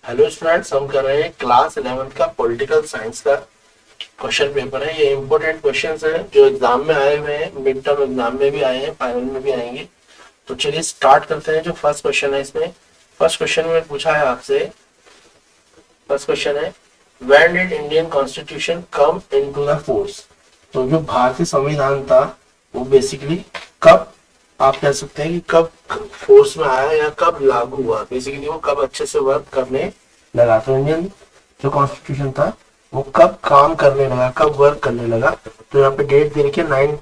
Hello students, हम कर रहे हैं क्लास 11th का पॉलिटिकल साइंस का क्वेश्चन पेपर है। ये इंपॉर्टेंट क्वेश्चंस हैं जो एग्जाम में आए हुए हैं, मिड टर्म एग्जाम में भी आए हैं, फाइनल में भी आएंगे। तो चलिए स्टार्ट करते हैं। जो फर्स्ट क्वेश्चन है इसमें, फर्स्ट क्वेश्चन में पूछा है आपसे, फर्स्ट क्वेश्चन है when did Indian constitution come into the force. तो जो भारतीय संविधान था वो बेसिकली कब, आप कह सकते हैं कि कब फोर्स में आया या कब लागू हुआ, बेसिकली वो कब अच्छे से वर्क करने लगा। तो इंडियन जो कॉन्स्टिट्यूशन था वो कब काम करने लगा, कब वर्क करने लगा। तो यहाँ पे डेट दे रखी है 9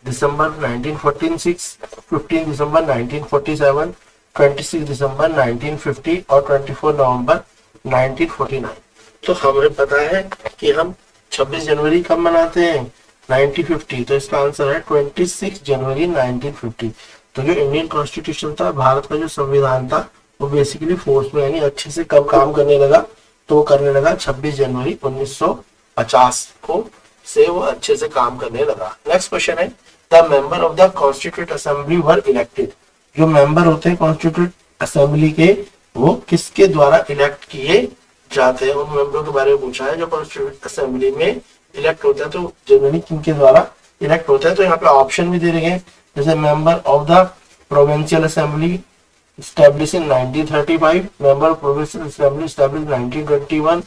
दिसंबर 1946, 15 दिसंबर 1947, 26 दिसंबर 1950 और 24 नवंबर 1949। तो हमें पता है कि हम 26 जनवरी कब मनाते हैं, 1950। तो इसका आंसर है 26 जनवरी 1950। तो जो इंडियन कॉन्स्टिट्यूशन था, भारत का जो संविधान था, वो बेसिकली फोर्स में यानी अच्छे से कब काम करने लगा, तो करने लगा 26 जनवरी 1950 को से वो अच्छे से काम करने लगा। नेक्स्ट क्वेश्चन है the member of the constitute assembly were elected. जो मेंबर होते हैं कॉन्स्टिट्यूट असेंबली के, वो किसके द्वारा इलेक्ट किए जाते हैं, उन मेंबरों के बारे में पूछा है जो कॉन्स्टिट्यूट असेंबली में इलेक्ट होते हैं। तो जनरली किनके द्वारा इलेक्ट होते हैं, तो यहाँ पे ऑप्शन भी दे रहे हैं, जैसे member of the provincial assembly established in 1935, member of provincial assembly established 1921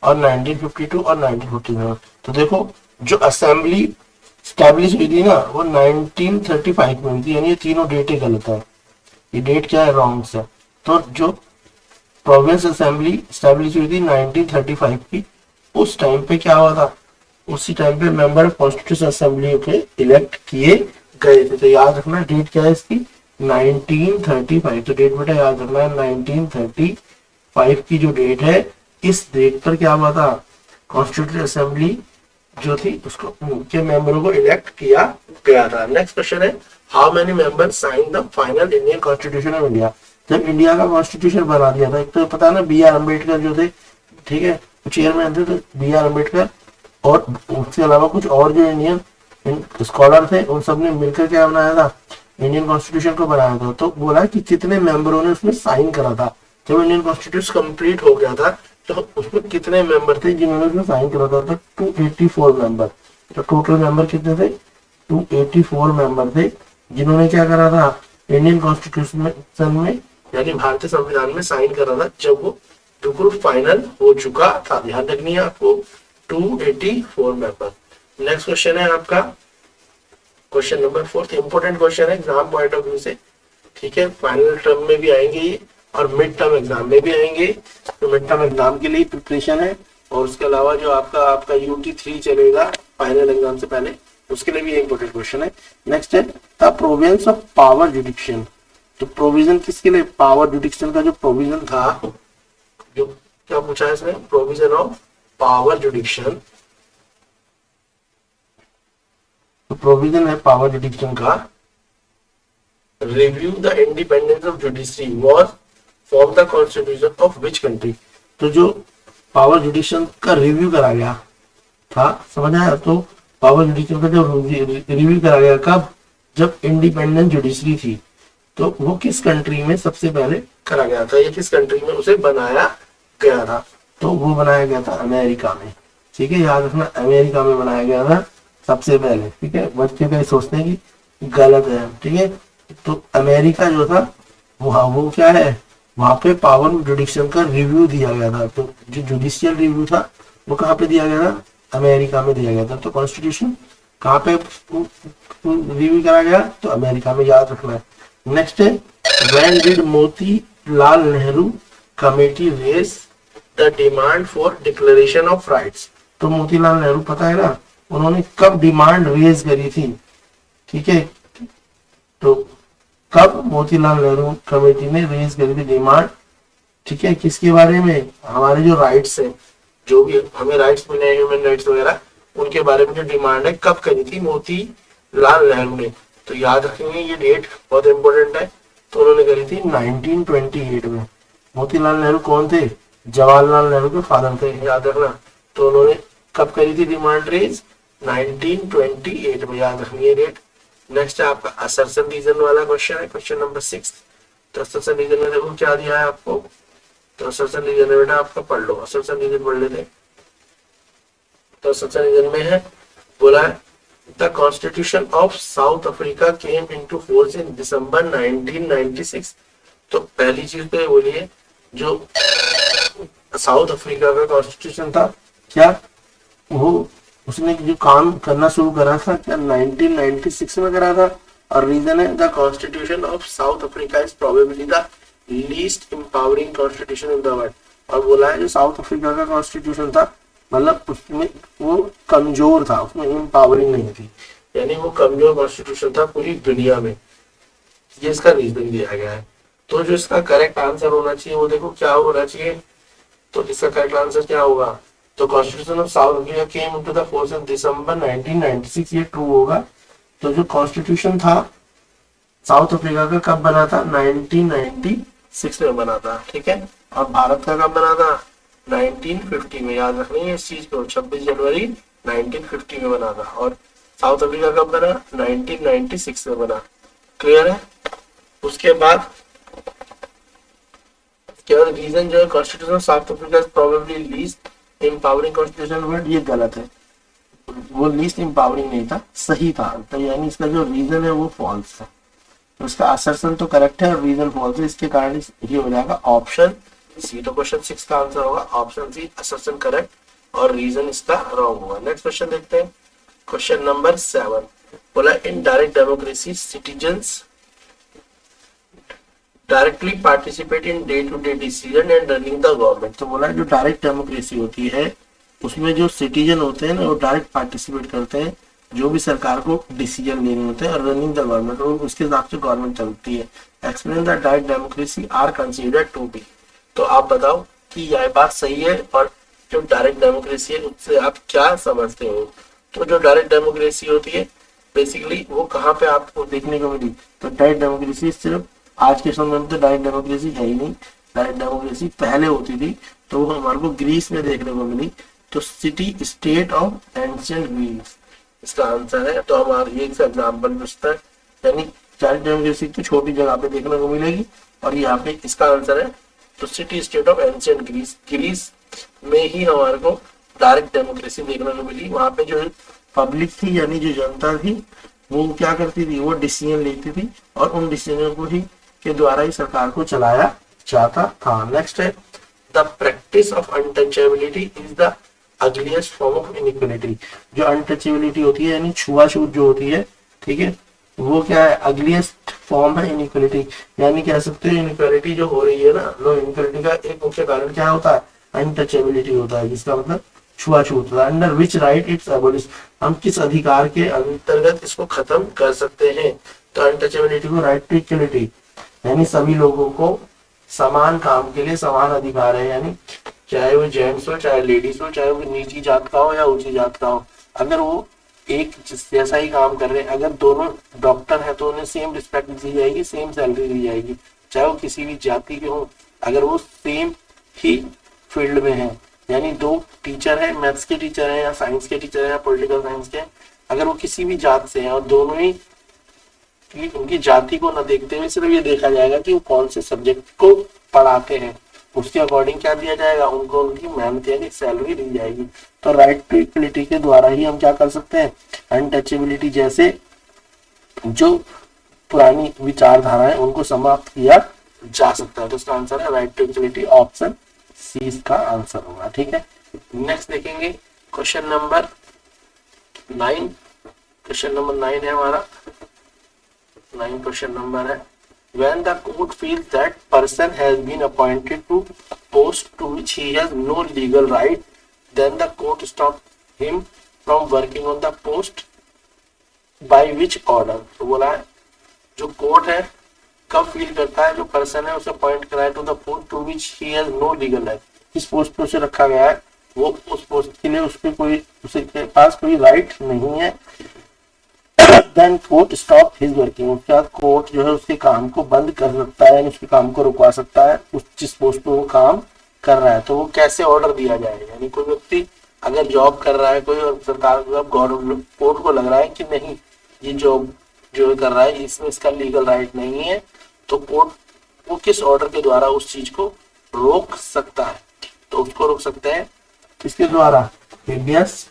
और 1952 और 1947। तो देखो जो असेंबली स्टैब्लिश हुई थी ना वो 1935 में हुई थी, यानी ये तीनों डेटें गलत है। ये डेट क्या है, रॉन्ग है। तो जो प्रोविंस असेंबली स्टैब्लिश हुई थी 1935 की, उस टाइम पे क्या हुआ था, उसी टाइम पे मेंबर ऑफ कॉन्स्टिट्यूशन असेंबली के इलेक्ट किए गए थे। तो याद रखना डेट क्या है इसकी, 1935। तो डेट बेटा याद रखना है 1935 की जो डेट है, इस डेट पर क्या हुआ था, कॉन्स्टिट्यूशन असेंबली जो थी उसको के मेंबरों को इलेक्ट किया गया था। नेक्स्ट क्वेश्चन है how many members sign the final Indian constitution of India. जब इंडिया का कॉन्स्टिट्यूशन बना दिया था, एक तो पता है ना बी आर अम्बेडकर जो थे, ठीक है, चेयरमैन थे, तो बी आर अम्बेडकर और उसके अलावा कुछ और जो इंडियन स्कॉलर थे, उन सब ने मिलकर क्या बनाया था, इंडियन कॉन्स्टिट्यूशन को बनाया था। तो बोला कि कितने मेंबरों ने उसमें साइन करा था। जब इंडियन कॉन्स्टिट्यूशन कंप्लीट हो गया था तो उसमें कितने मेंबर थे जिन्होंने उसमें साइन करा था, तो 284 मेंबर। तो टोटल मेंबर कितने थे, 284 मेंबर थे जिन्होंने क्या करा था, इंडियन कॉन्स्टिट्यूशन में यानी भारतीय संविधान में साइन करा था, जब वो बिल्कुल फाइनल हो चुका था। ध्यान रखनी है आपको, 284 मेंबर। नेक्स्ट क्वेश्चन है आपका क्वेश्चन नंबर 4, इंपोर्टेंट क्वेश्चन है एग्जाम पॉइंट ऑफ व्यू से, ठीक है। फाइनल टर्म में भी आएंगे ये और मिड टर्म एग्जाम में भी आएंगे। तो मिड टर्म एग्जाम के लिए प्रिपरेशन है, और उसके अलावा जो आपका UT3 चलेगा फाइनल एग्जाम से पहले, उसके लिए भी इंपोर्टेंट क्वेश्चन है। नेक्स्ट है द प्रोविजंस ऑफ पावर जुडिक्शन। तो प्रोविजन किसके लिए, पावर जुडिक्शन का जो प्रोविजन था, जो क्या पूछा है इसमें, प्रोविजन ऑफ पावर जुडिक्शन। तो प्रोविजन है पावर जुडिक्शन का, review the independence of judiciary was from the constitution of which country. तो जो पावर जुडिक्शन का रिव्यू करा गया था, समझ आया। तो पावर जुडिक्शन का जो रिव्यू करा गया कब, जब इंडिपेंडेंट जुडिशरी थी, तो वो किस कंट्री में सबसे पहले करा गया था, या किस कंट्री में उसे बनाया गया था। तो वो बनाया गया था अमेरिका में, ठीक है, याद रखना अमेरिका में बनाया गया था सबसे पहले, ठीक है। बच्चे कहीं सोचते हैं कि गलत है, ठीक है। तो अमेरिका जो था वो क्या है, वहां पे पावर जुडिक्शन का रिव्यू दिया गया था। तो जो जुडिशियल रिव्यू था वो कहाँ पे दिया गया था, अमेरिका में दिया गया था। तो कॉन्स्टिट्यूशन कहाँ पे रिव्यू करा गया, तो अमेरिका में, याद रखना है। नेक्स्ट है when did Motilal Nehru committee raise the demand for declaration of rights. तो मोतीलाल नेहरू पता है ना, उन्होंने कब डिमांड रेज करी थी, ठीक है। तो कब मोतीलाल नेहरू कमेटी ने रेज करी थी डिमांड, ठीक है, किसके बारे में, हमारे जो राइट्स हैं, जो भी हमें राइट्स मिले हैं, ह्यूमन राइट्स वगैरह, उनके बारे में जो डिमांड है, कब करी थी मोतीलाल नेहरू ने। तो याद रखेंगे ये डेट बहुत इंपॉर्टेंट है। तो उन्होंने करी थी 1928 में। मोतीलाल नेहरू कौन थे, जवाहरलाल नेहरू के फादर थे, याद रखना। तो उन्होंने कब करी थी डिमांड रेज, 1928 में, याद रखनी है डेट। नेक्स्ट है आपका असर्शन रीजन वाला क्वेश्चन है, क्वेश्चन नंबर 6। तो असर्शन रीजन में देखो क्या दिया है आपको, तो असर्शन रीजन है बेटा आपका, पढ़ लो, असर्शन रीजन पढ़ लेते हैं। तो असर्शन रीजन में है, बोला है the constitution of South Africa came into force in December 1996। तो पहली चीज तो ये बोलिए, जो साउथ अफ्रीका का कॉन्स्टिट्यूशन था, क्या वो उसने जो काम करना शुरू करा था क्या 1996 में करा था? और रीजन है the constitution of South Africa is probably the least empowering constitution in the world. और बोला है जो साउथ अफ्रीका का कॉन्स्टिट्यूशन था, मतलब उसमें वो कमजोर था, उसमें एम्पावरिंग नहीं थी, यानी वो कमजोर कॉन्स्टिट्यूशन था पूरी दुनिया में। ये इसका रीजन दिया गया है। तो जो इसका करेक्ट आंसर होना चाहिए वो देखो क्या होना चाहिए। तो इसका करेक्ट आंसर क्या होगा? तो constitution of South Africa came into the force in December 1996, ये ट्रू होगा। तो जो कॉन्स्टिट्यूशन था साउथ अफ्रीका का कब बना था? 1996 में बना था, ठीक है। और भारत का कब बना था? 1950 में। याद रखनी है इस चीज को, 26 जनवरी 1950 में बना था। और साउथ अफ्रीका कब बना? 1996 में बना। क्लियर है? उसके बाद केवल रीजन जो है constitution south Africa is probably least empowering constitution word, ये गलत है। वो लीस्ट एम्पावरिंग नहीं था, सही था। तो यानी इसका जो रीजन है वो फॉल्स है। तो इसका असर्शन तो करेक्ट है और रीजन फॉल्स है, इसके कारण ये हो जाएगा ऑप्शन सी। तो क्वेश्चन 6 का आंसर होगा ऑप्शन सी, असर्शन करेक्ट और रीजन इसका रॉन्ग होगा। नेक्स्ट क्वेश्चन देखते हैं, क्वेश्चन नंबर 7। बोला in direct democracy citizens directly participate in day to day decision and running the government. तो बोला जो डायरेक्ट डेमोक्रेसी होती है उसमें जो सिटीजन होते हैं ना वो डायरेक्ट पार्टिसिपेट करते हैं, जो भी सरकार को डिसीजन लेने होते हैं, और रनिंग द गवर्नमेंट, और उसके हिसाब से गवर्नमेंट चलती है। Explain the direct democracy are considered to be. तो आप बताओ कि यह बात सही है और जो डायरेक्ट डेमोक्रेसी है उससे आप क्या समझते हो। तो जो डायरेक्ट डेमोक्रेसी होती है बेसिकली वो कहाँ पे आपको देखने को मिली? तो डायरेक्ट डेमोक्रेसी सिर्फ आज के समय में तो डायरेक्ट डेमोक्रेसी है ही नहीं, डायरेक्ट डेमोक्रेसी पहले होती थी, तो वो हमारे को ग्रीस में देखने को मिली। तो city state of ancient Greece इसका आंसर है। तो हमारा ये एग्जाम्पल पूछता है, यानी डायरेक्ट डेमोक्रेसी तो छोटी जगह पे देखने को मिलेगी और यहाँ पे इसका आंसर है तो city state of ancient Greece. Greece में ही हमारे को डायरेक्ट डेमोक्रेसी देखने को मिली। वहां पे जो पब्लिक थी यानी जो जनता थी वो क्या करती थी? वो डिसीजन लेती थी और उन डिसीजन को ही के द्वारा ही सरकार को चलाया जाता था। नेक्स्ट है the practice of untouchability is the ugliest form of inequality. जो अनटचेबिलिटी होती है यानी छुआछूत जो होती है, ठीक है, वो क्या है? अगलीस्ट फॉर्म है इनइक्वालिटी। यानी कह सकते हैं इनइक्वालिटी जो हो रही है ना, लो इनइक्वालिटी का एक मुख्य कारण क्या होता है? अनटचेबिलिटी होता है, जिसका मतलब छुआछूत होता है। Under which right it's abolish, हम किस अधिकार के अंतर्गत इसको खत्म कर सकते हैं? तो अनटचेबिलिटी को राइट टू इक्वलिटी, यानी सभी लोगों को समान काम के लिए समान अधिकार है, यानी चाहे वो जेंट्स हो चाहे लेडीज हो, चाहे वो नीची जात का हो या ऊंची जात का हो, अगर वो एक जैसा ही काम कर रहे हैं, अगर दोनों डॉक्टर है तो उन्हें सेम रिस्पेक्ट दी जाएगी, सेम सैलरी दी जाएगी, चाहे वो किसी भी जाति के हो, अगर वो सेम ही फील्ड में है। यानी दो टीचर है, मैथ्स के टीचर है या साइंस के टीचर है या पॉलिटिकल साइंस के, अगर वो किसी भी जात से है और दोनों ही उनकी जाति को न देखते हुए सिर्फ ये देखा जाएगा कि वो कौन से सब्जेक्ट को पढ़ाते हैं, उसके अकॉर्डिंग क्या दिया जाएगा? उनको उनकी मेहनत यानी सैलरी दी जाएगी। तो राइट टू इक्वलिटी के द्वारा ही हम क्या कर सकते हैं? अनटचेबिलिटी जैसे जो पुरानी विचारधारा है उनको समाप्त किया जा सकता है। तो इसका आंसर है right to equality, option C इसका आंसर होगा। ठीक है, नेक्स्ट देखेंगे क्वेश्चन नंबर 9। क्वेश्चन नंबर 9 है हमारा, 9 क्वेश्चन नंबर है when the court feels that person has been appointed to post to which he has no legal right, then the court stops him from working on the post by which order। तो बोला है जो court है कब feel करता है जो person है उसे अपॉइंट करा है to the post to which he has no legal right, इस पोस्ट पे उसे रखा गया है, वो उस पोस्ट के लिए उस पे कोई उसके पास कोई राइट नहीं है। Then court stop his working, उसके बाद कोर्ट जो है उसके काम को बंद कर सकता है, उसके काम को रुकवा सकता है उस जिस पोस्ट पे वो काम कर रहा है। तो वो कैसे ऑर्डर दिया जाए? यानी कोई व्यक्ति अगर जॉब कर रहा है कोई और सरकार गवर्नमेंट कोर्ट को लग रहा है कि नहीं ये जॉब जो कर रहा है इसमें इसका लीगल राइट नहीं है, तो कोर्ट वो किस ऑर्डर के द्वारा उस चीज को रोक सकता है, तो उसको रोक सकते हैं किसके द्वारा, हेबियस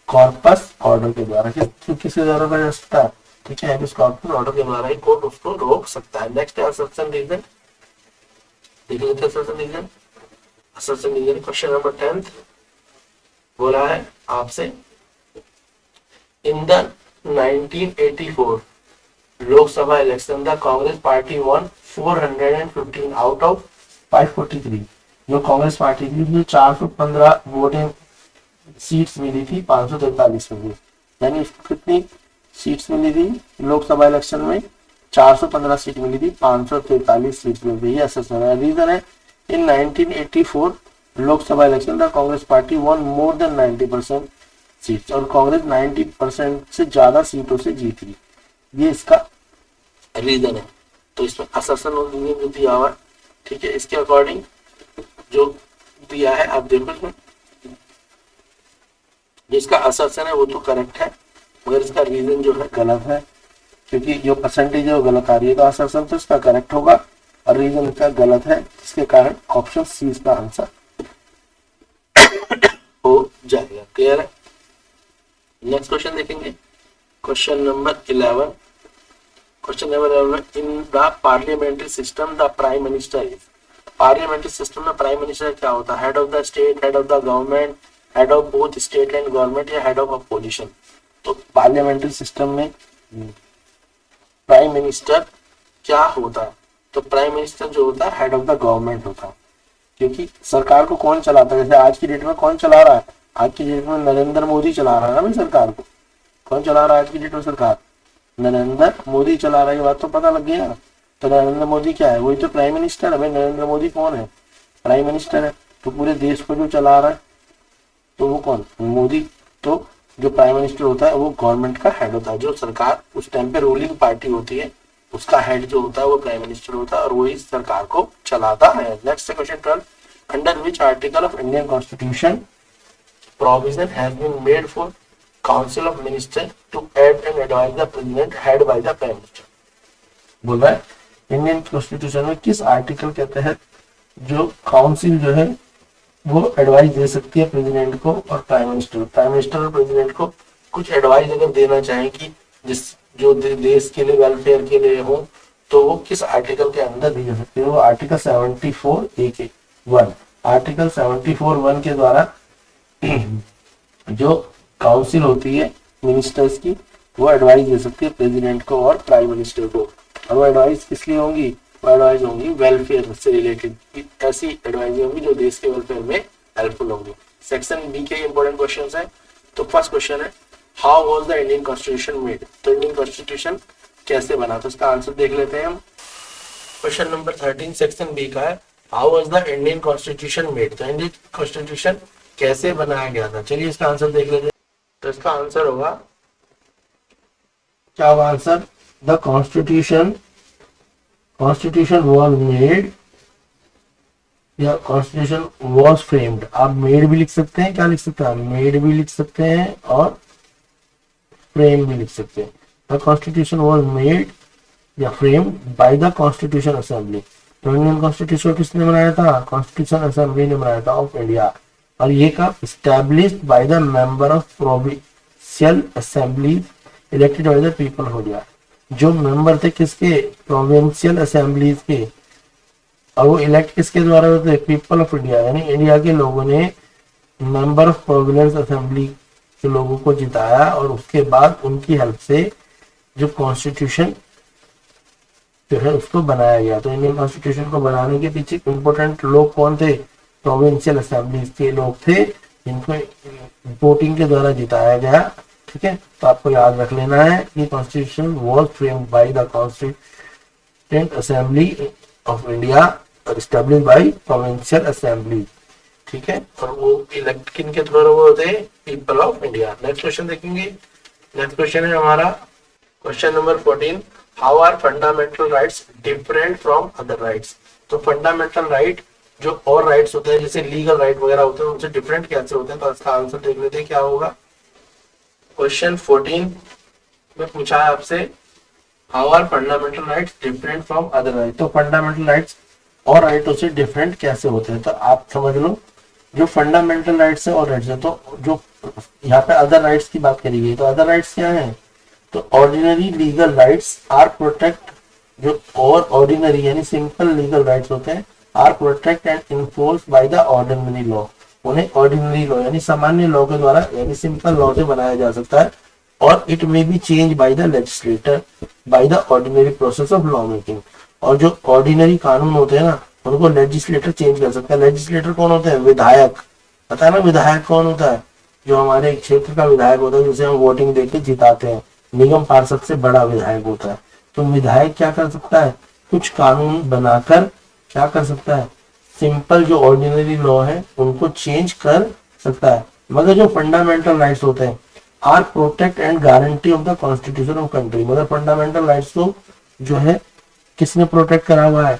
कॉर्पस ऑर्डर के द्वारा। किसके द्वारा रोका जा सकता है, ठीक है, हेबियस कॉर्पस ऑर्डर के द्वारा ही कोर्ट उसको रोक सकता है। नेक्स्ट है असर्शन रीजन, देख लेते हैं assertion reason. Assertion reason question number 10 बोला है आपसे, in the 1984 Lok Sabha election the Congress party won 415 out of 543। जो कांग्रेस पार्टी थी 415 वोटिंग सीट्स मिली थी 543 में, यानी उसको कितनी सीट्स मिली थी लोकसभा इलेक्शन में, 415 सीट मिली थी, 543 सीट मिली थी। ये असर्शन है। रीजन है इन 1984 Lok Sabha election the Congress party one more than 90% seats, और कांग्रेस 90% से ज्यादा सीटों से जीत गई, ये इसका रीजन है। तो इसमें असर्शन जो दिया हुआ, ठीक है, इसके अकॉर्डिंग जो दिया है आप देखो, इसमें जिसका असर्शन है वो तो करेक्ट है, मगर इसका रीजन जो है गलत है, क्योंकि जो परसेंटेज है वो गलत आ रही है, तो असर्शन तो इसका करेक्ट होगा और रीजन इसका गलत है, जिसके कारण ऑप्शन सी इसका आंसर हो जाएगा। क्लियर है। नेक्स्ट क्वेश्चन देखेंगे, question number 11। Question number 11, in the parliamentary system the prime minister is, parliamentary system में प्राइम मिनिस्टर क्या होता है, head of the state, head of the government, head of both state and government, या head of opposition. तो parliamentary system में prime minister क्या होता है, तो प्राइम मिनिस्टर जो होता है हेड ऑफ द गवर्नमेंट होता है, क्योंकि सरकार को कौन चलाता है, जैसे आज की डेट में कौन चला रहा है, आज की डेट में नरेंद्र मोदी चला रहा है ना भाई सरकार को। कौन चला रहा है आज की डेट में सरकार, नरेंद्र मोदी चला रहा है, ये बात तो पता लग गया ना। तो नरेंद्र मोदी क्या है, वही तो प्राइम मिनिस्टर है भाई। नरेंद्र मोदी कौन है, प्राइम मिनिस्टर है। तो पूरे देश को जो चला रहा है तो वो कौन, मोदी। तो जो प्राइम मिनिस्टर होता है वो गवर्नमेंट का हेड होता है, जो सरकार उस टाइम पे रूलिंग पार्टी होती है उसका हेड जो होता है वो प्राइम मिनिस्टर होता है और वही सरकार को चलाता है। Next question 12, under which article of Indian constitution provision has been made for council of minister to aid and advise the president head by the prime minister. बोल रहा है इंडियन कॉन्स्टिट्यूशन में किस आर्टिकल के तहत जो काउंसिल जो है वो एडवाइस दे सकती है प्रेसिडेंट को और प्राइम मिनिस्टर और प्रेसिडेंट को कुछ एडवाइस अगर देना चाहे कि जिस जो देश के लिए वेलफेयर के लिए हो, तो वो किस आर्टिकल के अंदर दी जा सकती है, वो आर्टिकल 74A के 1, आर्टिकल 74(1) के द्वारा जो काउंसिल होती है मिनिस्टर्स की वो एडवाइस दे सकती है प्रेसिडेंट को और प्राइम मिनिस्टर को। और वो एडवाइस किस लिए होंगी, वो एडवाइस होंगी वेलफेयर से रिलेटेड, ऐसी एडवाइस होंगी जो देश के वेलफेयर में हेल्पफुल होंगी। सेक्शन बी के इंपॉर्टेंट क्वेश्चन है। तो फर्स्ट क्वेश्चन है, how was the Indian constitution made, तो इंडियन कॉन्स्टिट्यूशन कैसे बना, तो इसका आंसर देख लेते हैं हम। क्वेश्चन नंबर 13 सेक्शन बी का है, how was the Indian constitution made, तो इंडियन कॉन्स्टिट्यूशन कैसे बनाया गया था। चलिए इसका आंसर देख लेते हैं। तो इसका आंसर होगा, क्या होगा answer, the constitution was made या कॉन्स्टिट्यूशन वॉज फ्रेम्ड। आप मेड भी लिख सकते हैं, क्या लिख सकते हैं, मेड भी लिख सकते हैं और फ्रेम भी लिख सकते हैं। द कॉन्स्टिट्यूशन वॉज मेड या framed bye the constitution assembly. तो इंडियन कॉन्स्टिट्यूशन किसने बनाया था, कॉन्स्टिट्यूशन असेंबली ने बनाया था ऑफ इंडिया। और ये कब, established by the member of provincial assembly elected by the people of India. जो मेंबर थे किसके, प्रोविंशियल असेंबलीज के, और वो इलेक्ट किसके द्वारा होते, पीपल ऑफ इंडिया, यानी इंडिया के लोगों ने मेंबर ऑफ प्रोविंशियल असेंबली के लोगों को जिताया और उसके बाद उनकी हेल्प से जो कॉन्स्टिट्यूशन जो है उसको बनाया गया। तो इंडियन कॉन्स्टिट्यूशन को बनाने के पीछे इंपोर्टेंट लोग कौन थे, प्रोविंशियल असेंबलीज के लोग थे, जिनको वोटिंग के द्वारा जिताया गया। ठीक है, तो आपको याद रख लेना है कि constitution was framed by the constituent assembly of India और एस्टैब्लिश्ड बाय प्रोविंशियल असेंबली। ठीक है, और वो इलेक्ट किन के द्वारा वो होते हैं, people of India. Next question देखेंगे। नेक्स्ट क्वेश्चन है हमारा question number 14, how are fundamental rights different from other rights. तो फंडामेंटल राइट जो और राइट्स होते हैं जैसे लीगल राइट वगैरह होते हैं उनसे डिफरेंट कैसे होते हैं, तो इसका आंसर देख लेते हैं क्या होगा। क्वेश्चन 14 में पूछा है आपसे, how are fundamental rights different from other rights. तो फंडामेंटल राइट्स और राइटों से डिफरेंट कैसे होते हैं। तो आप समझ लो जो फंडामेंटल राइट्स है और राइट्स है, तो जो यहाँ पे अदर राइट्स की बात करी गई, तो अदर राइट्स क्या है, तो ordinary legal rights are protect, जो और ऑर्डिनरी यानी सिंपल लीगल राइट्स होते हैं, are protect and enforce by the ordinary law, उन्हें ऑर्डिनरी लॉ यानी सामान्य लॉ के द्वारा यानी सिंपल लॉ से बनाया जा सकता है। और it may be change by the legislator bye the ordinary process of law making, और जो ऑर्डिनरी कानून होते हैं ना उनको लेजिस्लेटर चेंज कर सकता है। लेजिस्लेटर कौन होते हैं, विधायक, पता है ना विधायक कौन होता है, जो हमारे क्षेत्र का विधायक होता है जिसे हम वोटिंग देके जिताते हैं, निगम पार्षद से बड़ा विधायक होता है। तो विधायक क्या कर सकता है, कुछ कानून बनाकर क्या कर सकता है, सिंपल जो ऑर्डिनरी लॉ है उनको चेंज कर सकता है। मगर जो फंडामेंटल राइट्स होते हैं are protect and guarantee of the constitution of country, मगर फंडामेंटल राइट्स को जो है किसने प्रोटेक्ट करा हुआ है,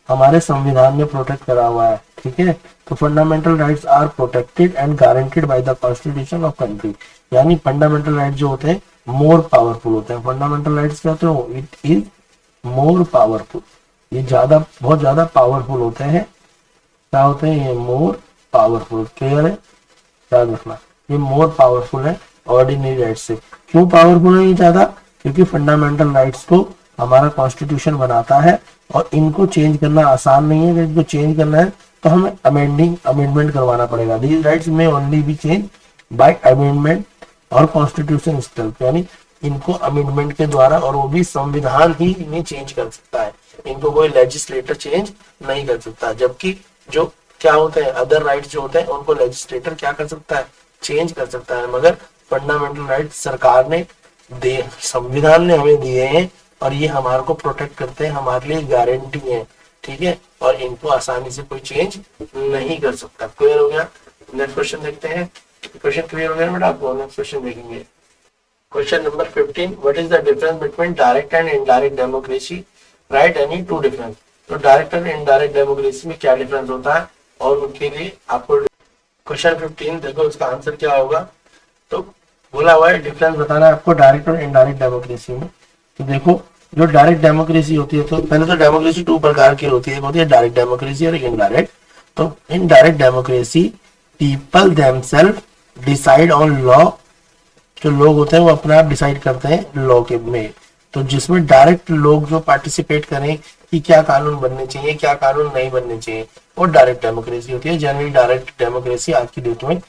हमारे संविधान में प्रोटेक्ट करा हुआ है। ठीक है, तो fundamental rights are protected and guaranteed by the constitution of country, यानी फंडामेंटल राइट्स जो होते हैं मोर पावरफुल होते हैं। फंडामेंटल राइट्स क्या होते हैं, इट इज मोर पावरफुल, ये ज्यादा बहुत ज्यादा पावरफुल होते हैं। क्या होते हैं ये, मोर पावरफुल, क्लियर है, याद रखना ये मोर पावरफुल है ऑर्डिनरी राइट्स से। क्यों पावरफुल है ये ज्यादा, क्योंकि फंडामेंटल राइट्स को हमारा कॉन्स्टिट्यूशन बनाता है और इनको चेंज करना आसान नहीं है। अगर इनको चेंज करना है तो हमें अमेंडमेंट करवाना पड़ेगा। दीज राइट्स में only B change bye amendment और कॉन्स्टिट्यूशन इटसेल्फ, यानी इनको अमेंडमेंट के द्वारा, और वो भी संविधान ही इन्हें चेंज कर सकता है, इनको कोई लेजिस्लेटर चेंज नहीं कर सकता। जबकि जो क्या होते हैं अदर राइट्स जो होते हैं उनको लेजिस्लेटर क्या कर सकता है, चेंज कर सकता है। मगर फंडामेंटल राइट सरकार ने दे, संविधान ने हमें दिए हैं और ये हमारे को प्रोटेक्ट करते हैं, हमारे लिए गारंटी है। ठीक है, और इनको आसानी से कोई चेंज नहीं कर सकता। क्लियर हो गया, नेक्स्ट क्वेश्चन देखते हैं। क्वेश्चन क्लियर हो गया बेटा आपको, नेक्स्ट क्वेश्चन देखेंगे। Question number 15, what is the difference between direct and indirect democracy, right any two difference. तो डायरेक्ट एंड इनडायरेक्ट डेमोक्रेसी में क्या डिफरेंस होता है और उनके लिए आपको क्वेश्चन 15 देखो उसका आंसर क्या होगा। तो बोला हुआ है डिफरेंस बताना है आपको डायरेक्ट और इनडायरेक्ट डेमोक्रेसी में। तो देखो जो डायरेक्ट डेमोक्रेसी होती है, तो पहले तो डेमोक्रेसी 2 प्रकार की होती है, एक होती है डायरेक्ट डेमोक्रेसी और एक इनडायरेक्ट। तो indirect democracy people themselves decide on law, जो लोग होते हैं वो अपने आप डिसाइड करते हैं लॉ के में। तो जिसमें डायरेक्ट लोग जो पार्टिसिपेट करें कि क्या कानून बनने चाहिए क्या कानून नहीं बनने चाहिए, वो डायरेक्ट डेमोक्रेसी होती है। जनरली डायरेक्ट डेमोक्रेसी आज की डेट में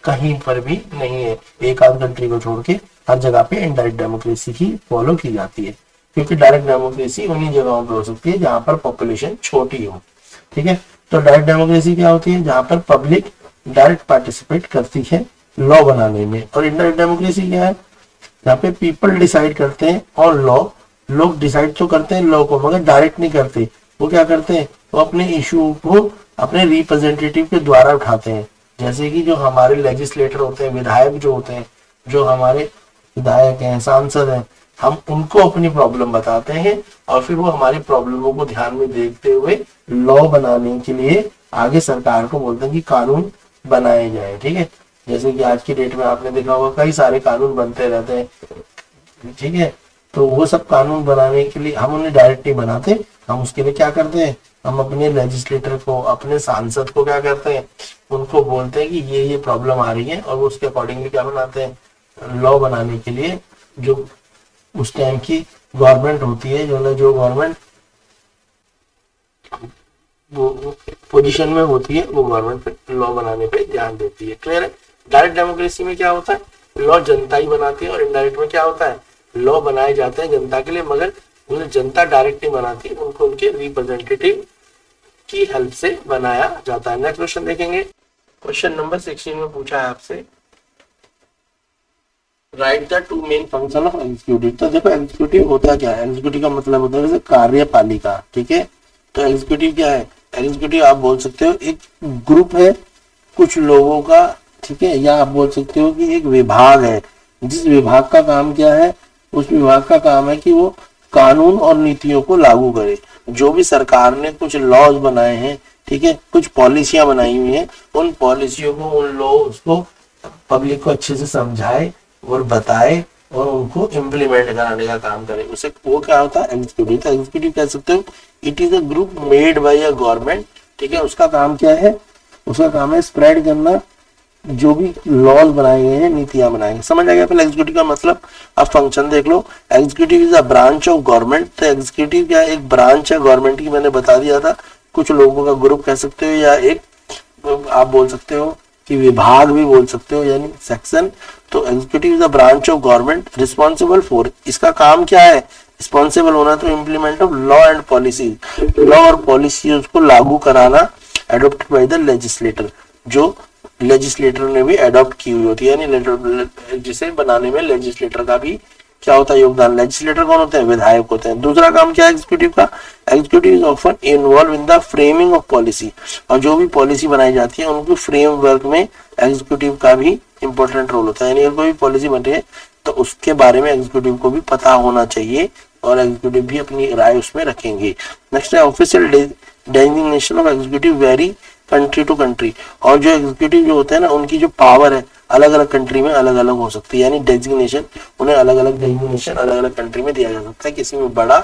कहीं पर भी नहीं है, एक आध कंट्री को छोड़ के हर जगह पे इनडायरेक्ट डेमोक्रेसी ही फॉलो की जाती है, क्योंकि डायरेक्ट डेमोक्रेसी उन्हीं जगहों पे हो सकती है जहां पर पॉपुलेशन छोटी हो। ठीक है, तो डायरेक्ट डेमोक्रेसी क्या होती है, जहां पर पब्लिक डायरेक्ट पार्टिसिपेट करती है लॉ बनाने में। और इनडायरेक्ट डेमोक्रेसी क्या है, यहाँ पे पीपल डिसाइड करते हैं और लॉ, लोग डिसाइड तो करते हैं लॉ को मगर डायरेक्ट नहीं करते। वो क्या करते हैं, वो अपने इशू को अपने रिप्रेजेंटेटिव के द्वारा उठाते हैं। जैसे कि जो हमारे लेजिस्लेटर होते हैं, विधायक जो होते हैं, जो हमारे विधायक हैं, सांसद हैं, हम उनको अपनी प्रॉब्लम बताते हैं और फिर वो हमारी प्रॉब्लमों को ध्यान में देखते हुए लॉ बनाने के लिए आगे सरकार को बोलते हैं कि कानून बनाए जाए। ठीक है, जैसे कि आज की डेट में आपने देखा होगा कई सारे कानून बनते रहते हैं। ठीक है, तो वो सब कानून बनाने के लिए हम उन्हें डायरेक्ट नहीं बनाते, हम उसके लिए क्या करते हैं, हम अपने लेजिस्लेटर को, अपने सांसद को क्या करते हैं, उनको बोलते हैं कि ये प्रॉब्लम आ रही है और वो उसके अकॉर्डिंगली क्या बनाते हैं, लॉ बनाने के लिए। जो उस टाइम की गवर्नमेंट होती है, जो गवर्नमेंट वो पोजीशन में होती है, वो गवर्नमेंट पे लॉ बनाने पे ध्यान देती है। क्लियर है। डायरेक्ट डेमोक्रेसी में क्या होता है, लॉ जनता ही बनाती है, और इनडायरेक्ट में क्या होता है, लॉ बनाए जाते हैं जनता के लिए मगर उन्हें जनता डायरेक्ट नहीं बनाती, उनको उनके रिप्रेजेंटेटिव की हेल्प से बनाया जाता है। नेक्स्ट क्वेश्चन देखेंगे। क्वेश्चन नंबर 16 में पूछा है आपसे, right the two main function of executive. तो देखो एग्जीक्यूटिव होता क्या है, एग्जीक्यूटिव का मतलब होता है जैसे कार्यपालिका। ठीक है, तो एग्जीक्यूटिव क्या है, एग्जीक्यूटिव आप बोल सकते हो एक ग्रुप है कुछ लोगों का। ठीक है, या आप बोल सकते हो कि एक विभाग है, जिस विभाग का काम क्या है, उस विभाग का काम है कि वो कानून और नीतियों को लागू करे। जो भी सरकार ने कुछ लॉज बनाए हैं, ठीक है, कुछ पॉलिसियां बनाई हुई हैं, उन पॉलिसियों को, उन लॉज को पब्लिक को अच्छे से समझाए और बताए और उनको इम्प्लीमेंट कराने का काम करे, उसे वो क्या होता है एग्जीक्यूटिव। तो एग्जीक्यूटिव कह सकते हो it is a group made by a government, ठीक है। उसका काम क्या है, उसका काम है स्प्रेड करना जो भी लॉज बनाए गए हैं, नीतियां बनाए गए। समझ आ गया पहले एग्जीक्यूटिव का मतलब। अब फंक्शन देख लो, executive is a branch of government. तो एग्जीक्यूटिव क्या एक ब्रांच है गवर्नमेंट की, मैंने बता दिया था। कुछ लोगों का ग्रुप कह सकते हो या एक आप बोल सकते हो कि विभाग भी बोल सकते हो, यानी सेक्शन। तो executive is a branch of government responsible for, इसका काम क्या है रिस्पॉन्सिबल होना, तो implement of law and policy, law और पॉलिसी उसको लागू कराना, एडोप्टेड बाय द लेजिस्लेटर, जो लेजिस्लेटर ने भी एडॉप्ट की हुई होती है, यानी जिसे बनाने में लेजिस्लेटर का भी क्या होता है योगदान। लेजिस्लेटर कौन होते हैं, विधायक होते हैं। दूसरा काम क्या है एग्जीक्यूटिव का, executive is often involve in the framing of policy, और जो भी पॉलिसी बनाई जाती है उनकी फ्रेमवर्क में एग्जीक्यूटिव का भी इंपॉर्टेंट रोल होता है। यानी अगर कोई पॉलिसी बन रही है तो उसके बारे में एग्जीक्यूटिव को भी पता होना चाहिए, और एग्जीक्यूटिव भी अपनी राय उसमें रखेंगे। नेक्स्ट है official designation of executive vary country to country, और जो एग्जीक्यूटिव जो होते हैं ना उनकी जो पावर है अलग अलग कंट्री में अलग अलग हो सकती है, यानी डेजिग्नेशन उन्हें अलग अलग डेजिग्नेशन अलग अलग कंट्री में दिया जा सकता है, किसी में बड़ा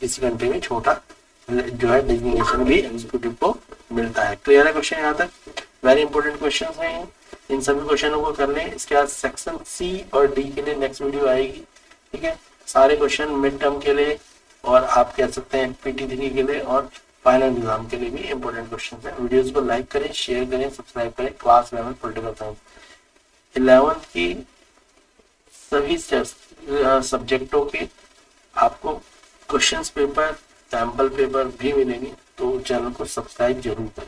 किसी कंट्री में छोटा जो है डेजिग्नेशन भी एग्जीक्यूटिव को मिलता है। क्लियर है क्वेश्चन यहाँ तक, वेरी इंपॉर्टेंट क्वेश्चन है, इन सभी क्वेश्चनों को कर लें। इसके बाद सेक्शन सी और डी के लिए नेक्स्ट वीडियो आएगी, ठीक है। सारे क्वेश्चन मिड टर्म के लिए और आप कह सकते हैं PT3 के लिए और फाइनल एग्जाम के लिए भी इंपॉर्टेंट क्वेश्चन है। वीडियोस को लाइक करें, शेयर करें, सब्सक्राइब करें। क्लास 11 पॉलिटिकल साइंस 11th की सभी सब्जेक्टों के आपको क्वेश्चंस पेपर, सैंपल पेपर भी मिलेंगे, तो चैनल को सब्सक्राइब जरूर करें।